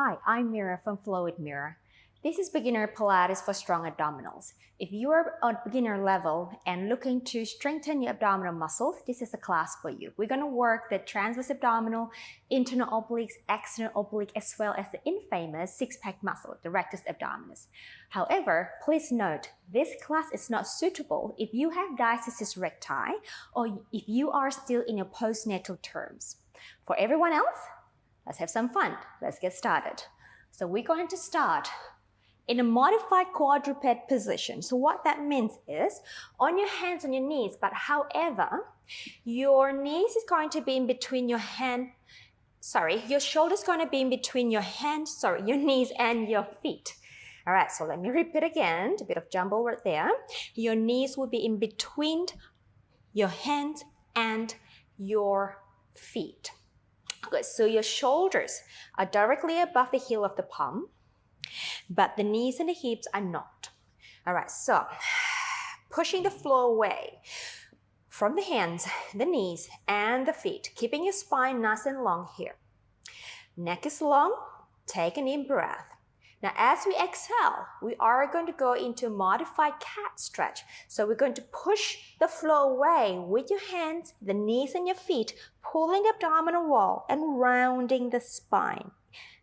Hi, I'm Mira from Flow with Mira. This is beginner Pilates for strong abdominals. If you are on beginner level and looking to strengthen your abdominal muscles, this is a class for you. We're going to work the transverse abdominal, internal obliques, external oblique, as well as the infamous six-pack muscle, the rectus abdominis. However, please note, this class is not suitable if you have diastasis recti or if you are still in your postnatal terms. For everyone else, let's have some fun. Let's get started. So we're going to start in a modified quadruped position. So what that means is on your hands on your knees, but however, your knees is going to be in between your your shoulder's going to be in between your your knees and your feet. All right, so let me repeat again, a bit of jumble right there. Your knees will be in between your hands and your feet. Good, so your shoulders are directly above the heel of the palm, but the knees and the hips are not. All right, so pushing the floor away from the hands, the knees, and the feet, keeping your spine nice and long here. Neck is long, take a deep breath. Now, as we exhale, we are going to go into a modified cat stretch. So we're going to push the floor away with your hands, the knees and your feet, pulling the abdominal wall and rounding the spine.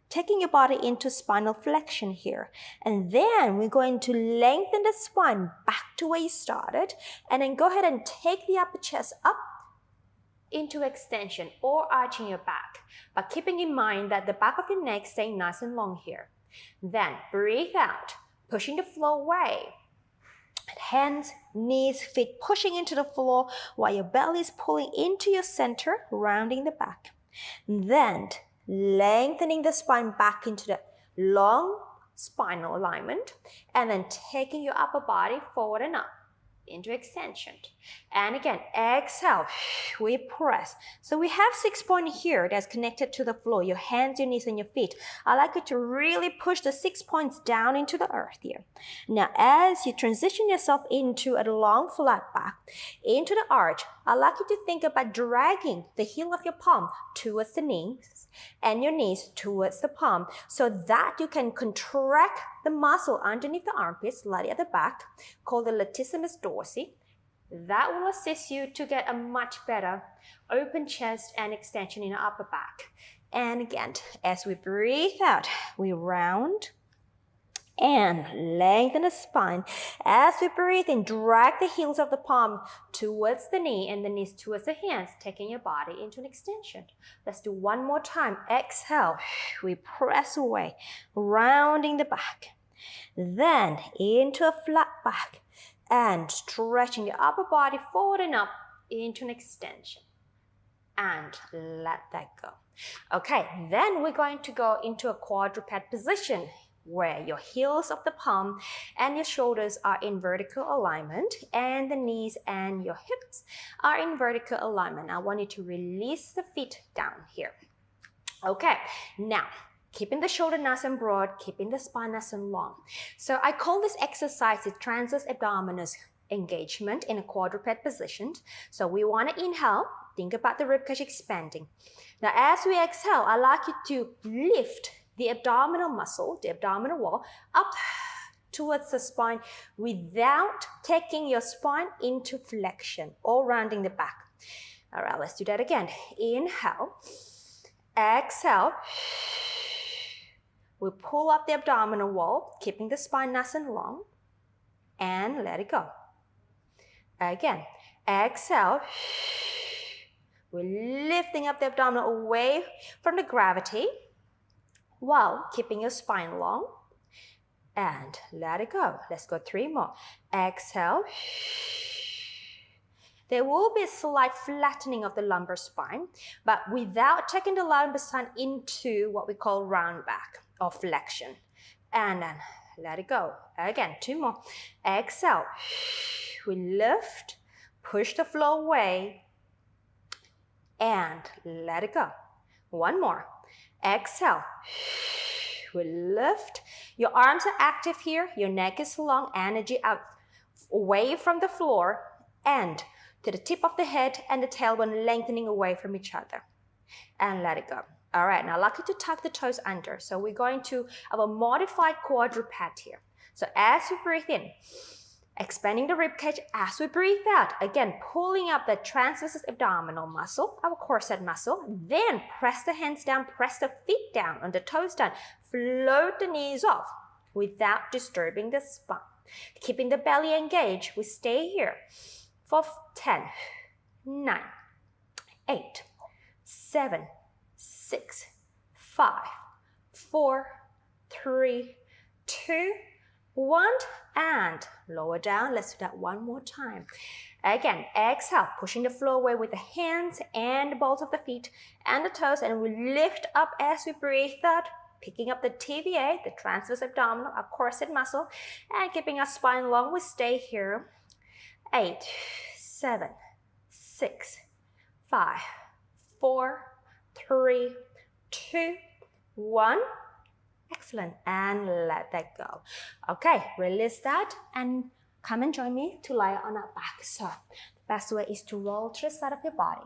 Taking your body into spinal flexion here. And then we're going to lengthen the spine back to where you started. And then go ahead and take the upper chest up into extension or arching your back. But keeping in mind that the back of your neck staying nice and long here. Then breathe out, pushing the floor away. Hands, knees, feet pushing into the floor while your belly is pulling into your center, rounding the back. Then lengthening the spine back into the long spinal alignment and then taking your upper body forward and up into extension. And again, exhale, we press. So we have 6 points here that's connected to the floor, your hands, your knees, and your feet. I like you to really push the 6 points down into the earth here. Now, as you transition yourself into a long flat back, into the arch, I like you to think about dragging the heel of your palm towards the knees and your knees towards the palm so that you can contract the muscle underneath the armpits, slightly at the back, called the latissimus dorsi. That will assist you to get a much better open chest and extension in the upper back. And again, as we breathe out, we round and lengthen the spine. As we breathe in, drag the heels of the palm towards the knee and the knees towards the hands, taking your body into an extension. Let's do one more time. Exhale, we press away, rounding the back. Then into a flat back and stretching the upper body forward and up into an extension. And let that go. Okay, then we're going to go into a quadruped position where your heels of the palm and your shoulders are in vertical alignment and the knees and your hips are in vertical alignment. I want you to release the feet down here. Okay, now keeping the shoulder nice and broad, keeping the spine nice and long. So I call this exercise the transverse abdominis engagement in a quadruped position. So we want to inhale, think about the ribcage expanding. Now as we exhale, I'd like you to lift the abdominal muscle, the abdominal wall, up towards the spine without taking your spine into flexion or rounding the back. All right, let's do that again. Inhale, exhale. We pull up the abdominal wall, keeping the spine nice and long, and let it go. Again, exhale. We're lifting up the abdominal away from the gravity, while keeping your spine long, and let it go. Let's go 3 more. Exhale. There will be a slight flattening of the lumbar spine, but without taking the lumbar spine into what we call round back or flexion. And then let it go. Again, 2 more. Exhale. We lift, push the floor away, and let it go. 1 more. Exhale. We lift. Your arms are active here. Your neck is long. Energy out away from the floor and to the tip of the head and the tailbone lengthening away from each other. And let it go. All right, now I'd like you to tuck the toes under. So we're going to have a modified quadruped here. So as you breathe in, expanding the rib cage as we breathe out. Again, pulling up the transverse abdominal muscle, our corset muscle. Then press the hands down, press the feet down, on the toes down. Float the knees off without disturbing the spine. Keeping the belly engaged, we stay here for 10, 9, 8, 7, 6, 5, 4, 3, 2, 1, and lower down. Let's do that one more time. Again, exhale, pushing the floor away with the hands and the balls of the feet and the toes, and we lift up as we breathe out, picking up the TVA, the transverse abdominal, our corset muscle, and keeping our spine long. We stay here. 8, 7, 6, 5, 4, 3, 2, 1. Excellent, and let that go. Okay, release that and come and join me to lie on our back. So the best way is to roll to the side of your body.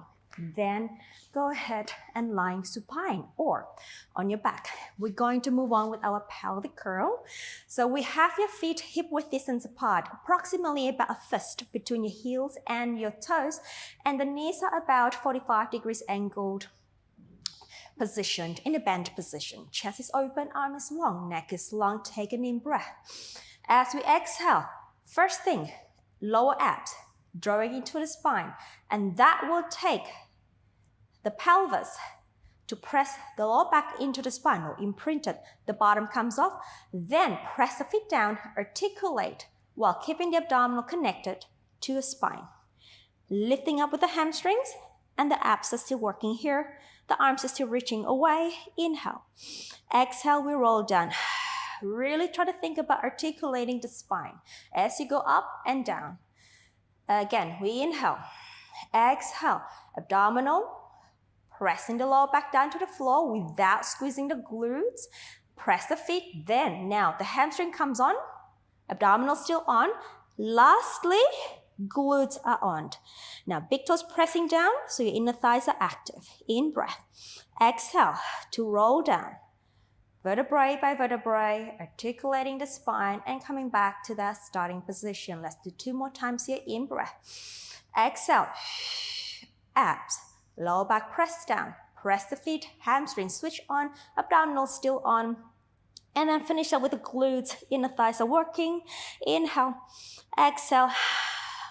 Then go ahead and lying supine or on your back. We're going to move on with our pelvic curl. So we have your feet hip width distance apart, approximately about a fist between your heels and your toes, and the knees are about 45 degrees angled, positioned in a bent position. Chest is open, arm is long, neck is long. Take a deep breath. As we exhale, first thing, lower abs, drawing into the spine, and that will take the pelvis to press the lower back into the spine or imprinted. The bottom comes off, then press the feet down, articulate while keeping the abdominal connected to the spine. Lifting up with the hamstrings and the abs are still working here. The arms are still reaching away. Inhale. Exhale, we roll down. Really try to think about articulating the spine as you go up and down. Again, we inhale. Exhale. Abdominal. Pressing the lower back down to the floor without squeezing the glutes. Press the feet. Then, now the hamstring comes on. Abdominal still on. Lastly, glutes are on. Now, big toes pressing down, so your inner thighs are active. In breath. Exhale to roll down. Vertebrae by vertebrae, articulating the spine and coming back to that starting position. Let's do 2 more times here. In breath. Exhale. Abs. Lower back press down. Press the feet. Hamstring switch on. Abdominal still on. And then finish up with the glutes. Inner thighs are working. Inhale. Exhale.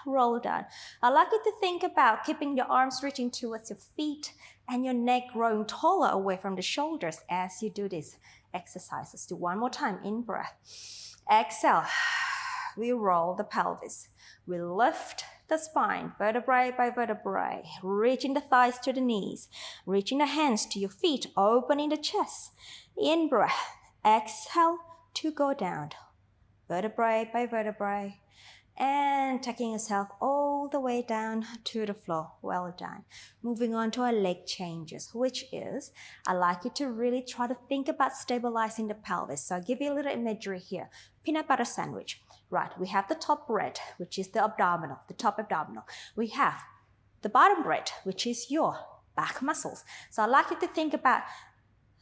Roll down. I'd like you to think about keeping your arms reaching towards your feet and your neck growing taller away from the shoulders as you do this exercise. Let's do 1 more time. In breath. Exhale. We roll the pelvis. We lift the spine, vertebrae by vertebrae, reaching the thighs to the knees, reaching the hands to your feet, opening the chest. In breath. Exhale to go down. Vertebrae by vertebrae. And taking yourself all the way down to the floor. Well done. Moving on to our leg changes, which is, I'd like you to really try to think about stabilizing the pelvis. So I'll give you a little imagery here. Peanut butter sandwich. Right, we have the top bread, which is the abdominal, the top abdominal. We have the bottom bread, which is your back muscles. So I'd like you to think about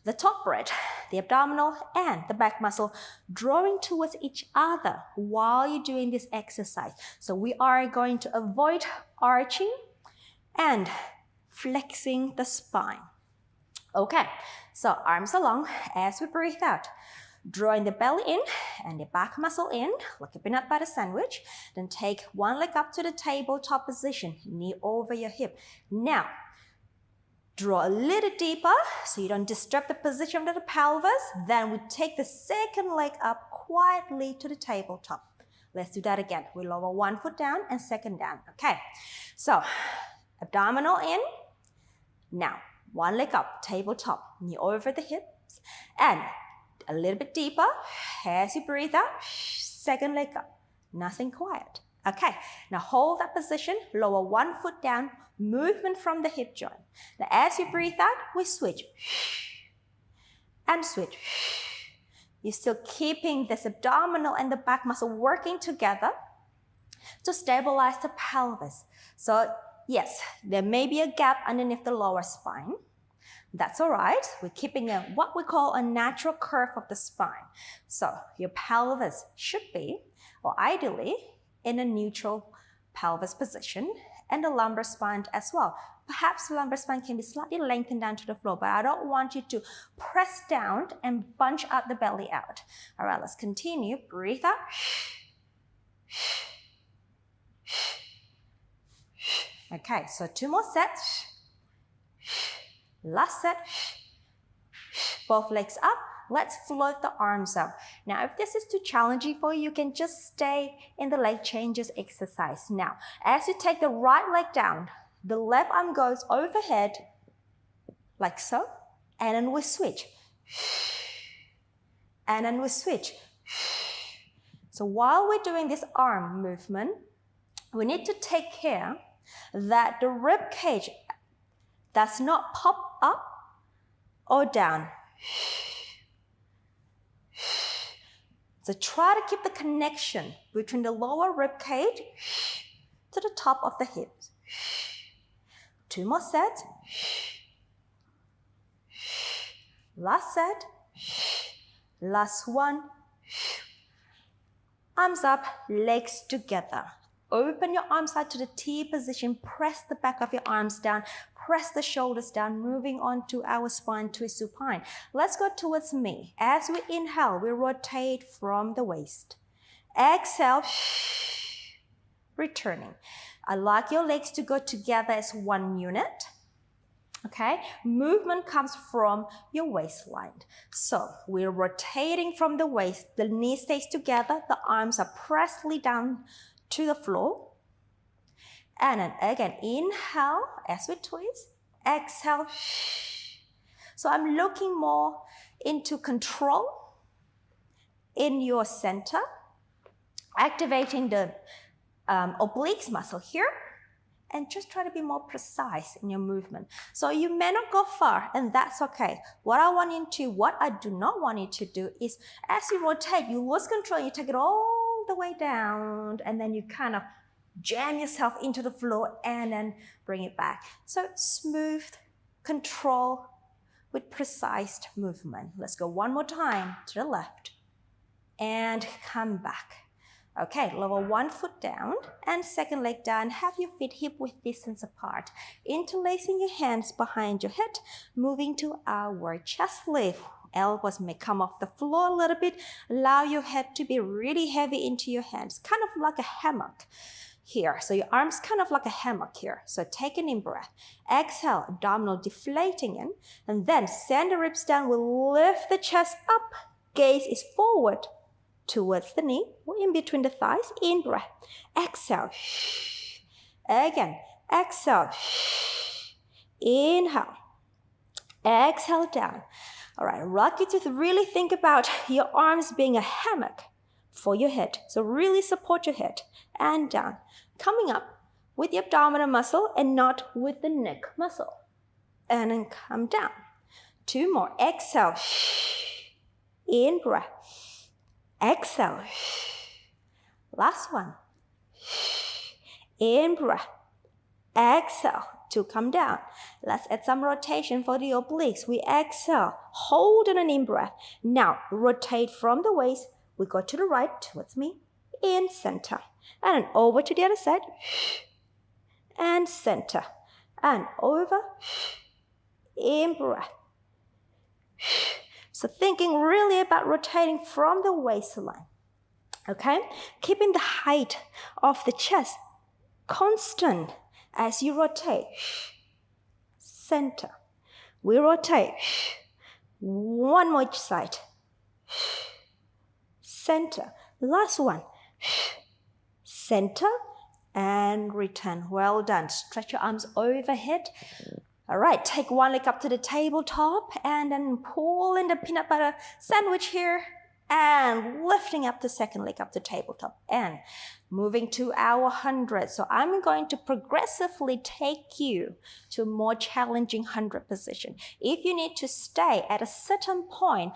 the top bread, the abdominal, and the back muscle drawing towards each other while you're doing this exercise. So we are going to avoid arching and flexing the spine. Okay, so arms are long as we breathe out. Drawing the belly in and the back muscle in, like a peanut butter sandwich. Then take one leg up to the tabletop position, knee over your hip. Now, draw a little deeper so you don't disturb the position of the pelvis. Then we take the second leg up quietly to the tabletop. Let's do that again. We lower 1 foot down and second down. Okay, so abdominal in. Now, one leg up, tabletop, knee over the hips. And a little bit deeper as you breathe out. Second leg up. Nice and quiet. Okay, now hold that position. Lower 1 foot down. Movement from the hip joint. Now as you breathe out, we switch. And switch. You're still keeping this abdominal and the back muscle working together to stabilize the pelvis. So yes, there may be a gap underneath the lower spine. That's all right. We're keeping what we call a natural curve of the spine. So your pelvis should be, or ideally, in a neutral pelvis position, and the lumbar spine as well. Perhaps the lumbar spine can be slightly lengthened down to the floor, but I don't want you to press down and bunch out the belly out. All right, let's continue. Breathe out. Okay, so 2 more sets. Last set. Both legs up. Let's float the arms up. Now, if this is too challenging for you, you can just stay in the leg changes exercise. Now, as you take the right leg down, the left arm goes overhead, like so, and then we switch. And then we switch. So while we're doing this arm movement, we need to take care that the rib cage does not pop up or down. So try to keep the connection between the lower rib cage to the top of the hips. 2 more sets. Last set. Last one. Arms up, legs together. Open your arms out to the T position. Press the back of your arms down. Press the shoulders down, moving on to our spine twist supine. Let's go towards me. As we inhale, we rotate from the waist. Exhale, returning. I like your legs to go together as one unit. Okay, movement comes from your waistline. So we're rotating from the waist. The knee stays together. The arms are pressed down to the floor. And then again, inhale as we twist. Exhale. So I'm looking more into control in your center, activating the obliques muscle here, and just try to be more precise in your movement. So you may not go far, and that's okay. What I do not want you to do is, as you rotate, you lose control, you take it all the way down, and then you kind of jam yourself into the floor and then bring it back. So smooth control with precise movement. Let's go one more time to the left and come back. Okay, lower one foot down and second leg down. Have your feet hip width distance apart. Interlacing your hands behind your head, moving to our chest lift. Elbows may come off the floor a little bit. Allow your head to be really heavy into your hands, kind of like a hammock here. So your arms kind of like a hammock here. So take an in-breath. Exhale, abdominal deflating in. And then send the ribs down. We'll lift the chest up. Gaze is forward towards the knee or in between the thighs. In-breath. Exhale. Again. Exhale. Inhale. Exhale down. All right, rock it to really think about your arms being a hammock for your head. So really support your head and down. Coming up with the abdominal muscle and not with the neck muscle. And then come down. 2 more. Exhale. In breath. Exhale. Last one. In breath. Exhale to come down. Let's add some rotation for the obliques. We exhale. Hold on an in-breath. Now rotate from the waist. We go to the right towards me. In center. And then over to the other side. And center. And over. In breath. So thinking really about rotating from the waistline. Okay? Keeping the height of the chest constant as you rotate. Center. We rotate. One more each side. Center. Last one. Center and return. Well done. Stretch your arms overhead. All right, take one leg up to the tabletop and then pull in the peanut butter sandwich here and lifting up the second leg up the tabletop and moving to our 100. So I'm going to progressively take you to a more challenging 100 position. If you need to stay at a certain point,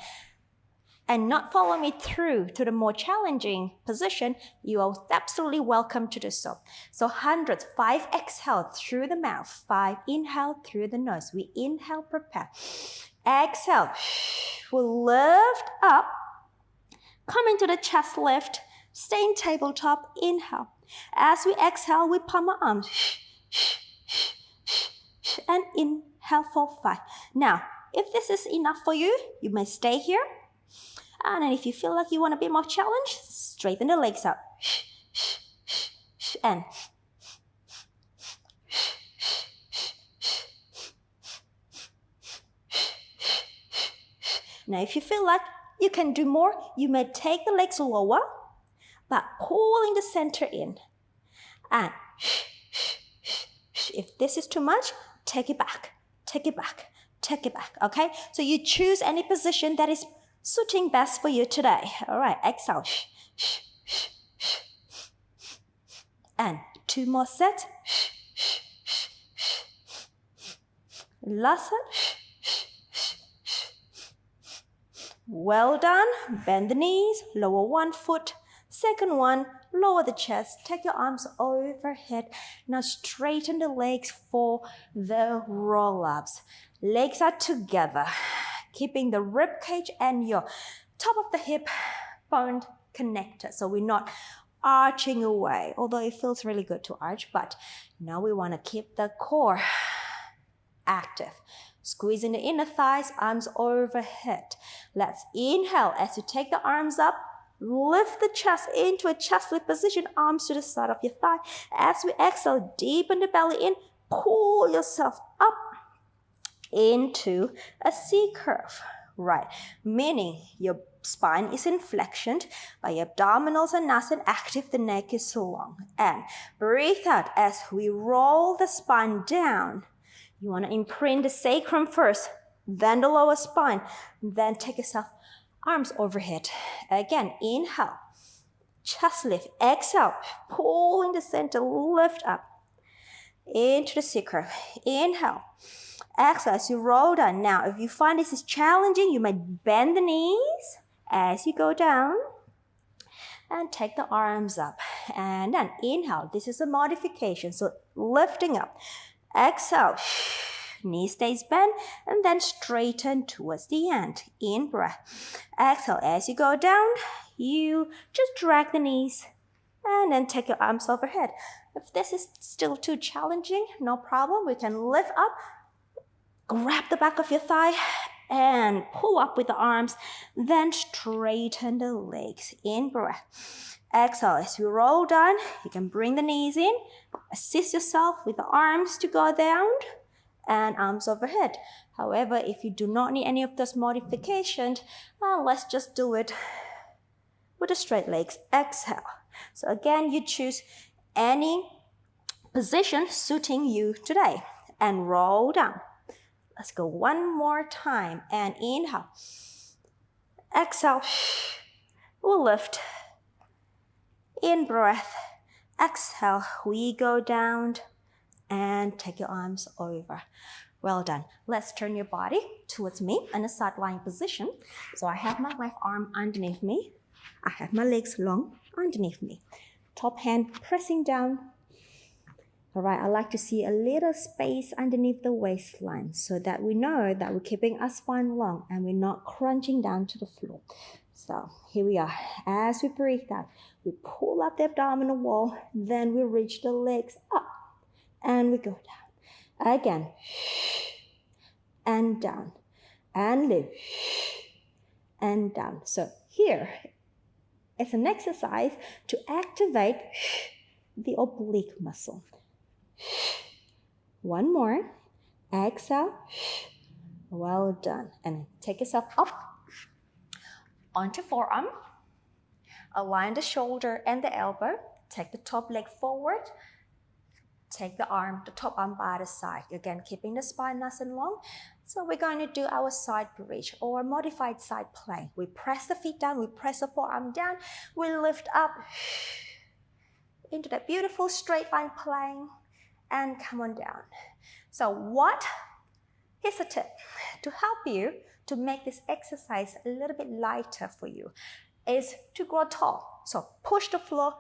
and not follow me through to the more challenging position, you are absolutely welcome to do so. So hundreds, 5 exhale through the mouth, 5 inhale through the nose. We inhale, prepare. Exhale, we'll lift up, come into the chest lift, stay in tabletop, inhale. As we exhale, we palm our arms, and inhale for 5. Now, if this is enough for you, you may stay here. And then if you feel like you want a bit more challenge, straighten the legs out. And now if you feel like you can do more, you may take the legs lower, but pulling the center in. And if this is too much, take it back, take it back, take it back, okay? So you choose any position that is suiting best for you today. All right, exhale. And 2 more sets. Last set. Well done. Bend the knees, lower 1 foot. Second one, lower the chest. Take your arms overhead. Now straighten the legs for the roll-ups. Legs are together, keeping the rib cage and your top of the hip bone connected. So we're not arching away, although it feels really good to arch, but now we want to keep the core active. Squeezing the inner thighs, arms overhead. Let's inhale as you take the arms up. Lift the chest into a chest lift position, arms to the side of your thigh. As we exhale, deepen the belly in, pull yourself up into a C curve, right? Meaning your spine is in flexion, but your abdominals are nice and active, the neck is long. And breathe out as we roll the spine down. You want to imprint the sacrum first, then the lower spine, then take yourself arms overhead. Again, inhale, chest lift, exhale, pull in the center, lift up into the C curve. Inhale, exhale as you roll down. Now, if you find this is challenging, you might bend the knees as you go down and take the arms up. And then inhale, this is a modification, so lifting up. Exhale, knee stays bent, and then straighten towards the end. In breath. Exhale, as you go down, you just drag the knees and then take your arms overhead. If this is still too challenging, no problem. We can lift up, grab the back of your thigh, and pull up with the arms, then straighten the legs. In breath. Exhale, as you roll down, you can bring the knees in, assist yourself with the arms to go down, and arms overhead. However, if you do not need any of those modifications, let's just do it with the straight legs. Exhale. So again, you choose any position suiting you today and roll down. Let's go one more time and inhale. Exhale. We'll lift. In breath. Exhale. We go down. And take your arms over. Well done. Let's turn your body towards me in a side lying position. So I have my left arm underneath me. I have my legs long underneath me. Top hand pressing down. All right, I like to see a little space underneath the waistline so that we know that we're keeping our spine long and we're not crunching down to the floor. So here we are. As we breathe out, we pull up the abdominal wall, then we reach the legs up. And we go down. Again. And down. And lift. And down. So here is an exercise to activate the oblique muscle. One more. Exhale. Well done. And take yourself up onto forearm. Align the shoulder and the elbow. Take the top leg forward. Take the arm, the top arm by the side. Again, keeping the spine nice and long. So we're going to do our side bridge or modified side plank. We press the feet down, we press the forearm down, we lift up into that beautiful straight line plank and come on down. So here's a tip to help you to make this exercise a little bit lighter for you is to grow tall. So push the floor,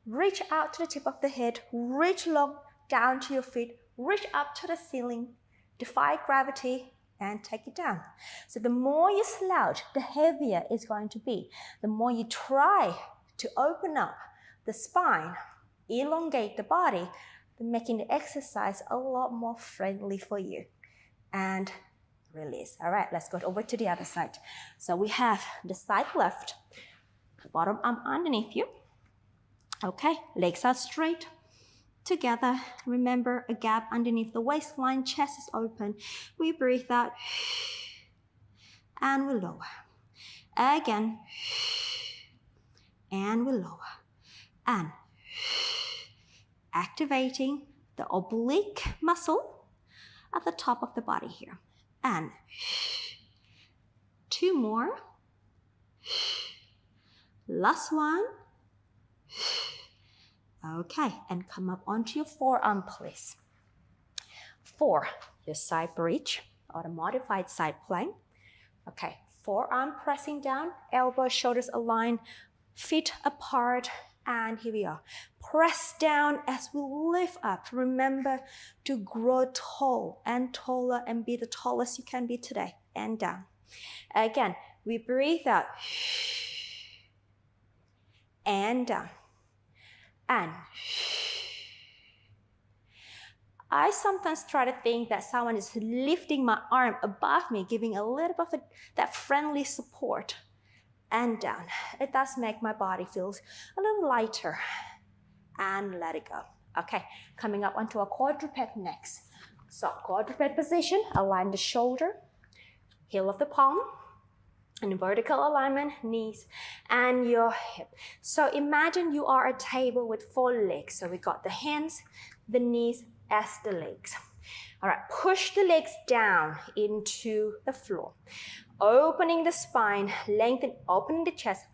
reach out to the tip of the head, reach long down to your feet, reach up to the ceiling, defy gravity, and take it down. So the more you slouch, the heavier it's going to be. The more you try to open up the spine, elongate the body, making the exercise a lot more friendly for you. And release. All right, let's go over to the other side. So we have the side left, bottom arm underneath you. Okay, legs are straight together. Remember, a gap underneath the waistline, chest is open. We breathe out and we lower. Again, and we lower. And activating the oblique muscle at the top of the body here. And 2 more. Last one. Okay, and come up onto your forearm, please. 4, your side bridge or the modified side plank. Okay, forearm pressing down, elbows, shoulders aligned, feet apart, and here we are. Press down as we lift up. Remember to grow tall and taller and be the tallest you can be today. And down. Again, we breathe out. And down. And I sometimes try to think that someone is lifting my arm above me, giving a little bit of that friendly support. And down. It does make my body feel a little lighter. And let it go. Okay, coming up onto a quadruped next. So quadruped position, align the shoulder, heel of the palm, and vertical alignment, knees and your hip. So imagine you are a table with 4 legs. So we got the hands, the knees as the legs. All right, push the legs down into the floor. Opening the spine, opening the chest,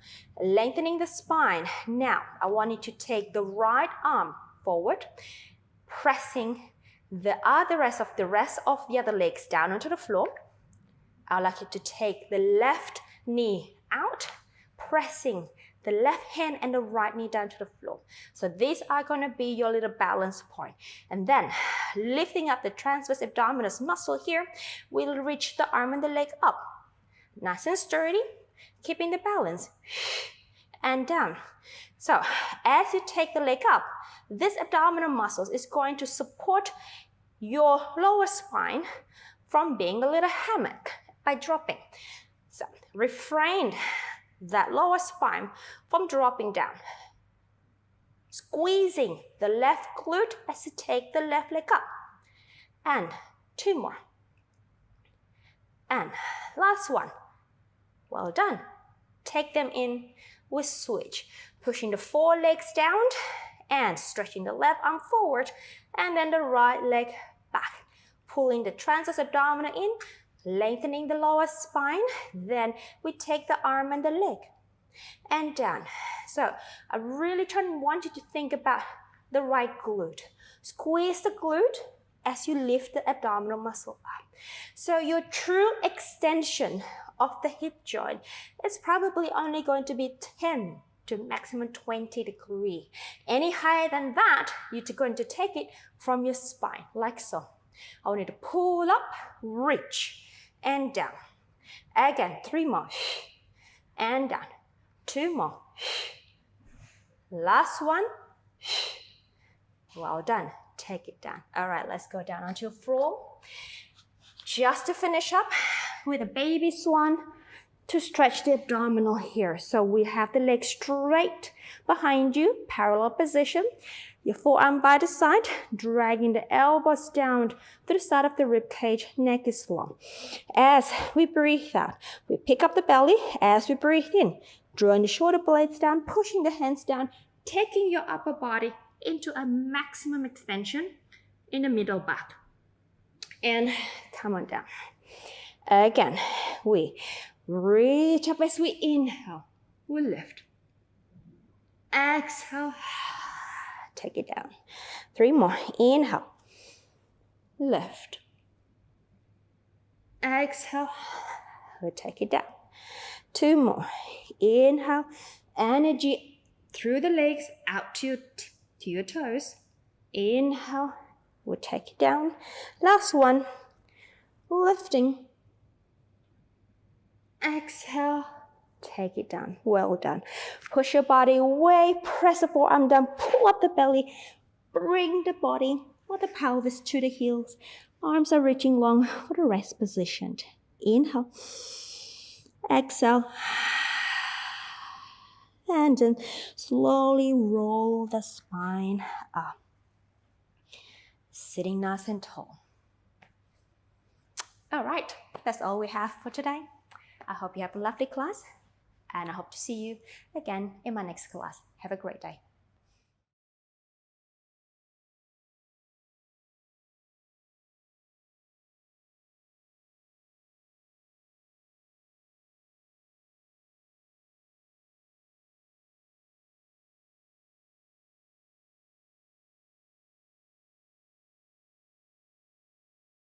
lengthening the spine. Now, I want you to take the right arm forward, pressing the rest of the other legs down onto the floor. I'd like you to take the left knee out, pressing the left hand and the right knee down to the floor. So these are going to be your little balance point. And then lifting up the transverse abdominis muscle here, we'll reach the arm and the leg up. Nice and sturdy, keeping the balance. And down. So as you take the leg up, this abdominal muscle is going to support your lower spine from being a little hammock by dropping. So refrain that lower spine from dropping down. Squeezing the left glute as you take the left leg up. And 2 more. And last one. Well done. Take them in with switch. Pushing the 4 legs down and stretching the left arm forward and then the right leg back. Pulling the transverse abdominal in, lengthening the lower spine. Then we take the arm and the leg and down. So I really want you to think about the right glute. Squeeze the glute as you lift the abdominal muscle up. So your true extension of the hip joint is probably only going to be 10 to maximum 20 degrees. Any higher than that, you're going to take it from your spine, like so. I want you to pull up, reach, and down. Again, 3 more. And down. 2 more. Last one. Well done. Take it down. All right, let's go down onto your floor. Just to finish up with a baby swan to stretch the abdominal here. So we have the legs straight behind you, parallel position. Your forearm by the side, dragging the elbows down to the side of the rib cage, neck is long. As we breathe out, we pick up the belly. As we breathe in, drawing the shoulder blades down, pushing the hands down, taking your upper body into a maximum extension in the middle back. And come on down. Again, we reach up as we inhale. We lift. Exhale. Take it down. 3 more. Inhale. Lift. Exhale. We'll take it down. 2 more. Inhale, energy through the legs, out to your toes. Inhale, we'll take it down. Last one, lifting. Exhale, take it down. Well done. Push your body away, press the forearm down, pull up the belly, bring the body or the pelvis to the heels. Arms are reaching long for the rest position. Inhale, exhale, and then slowly roll the spine up. Sitting nice and tall. All right, that's all we have for today. I hope you have a lovely class, and I hope to see you again in my next class. Have a great day.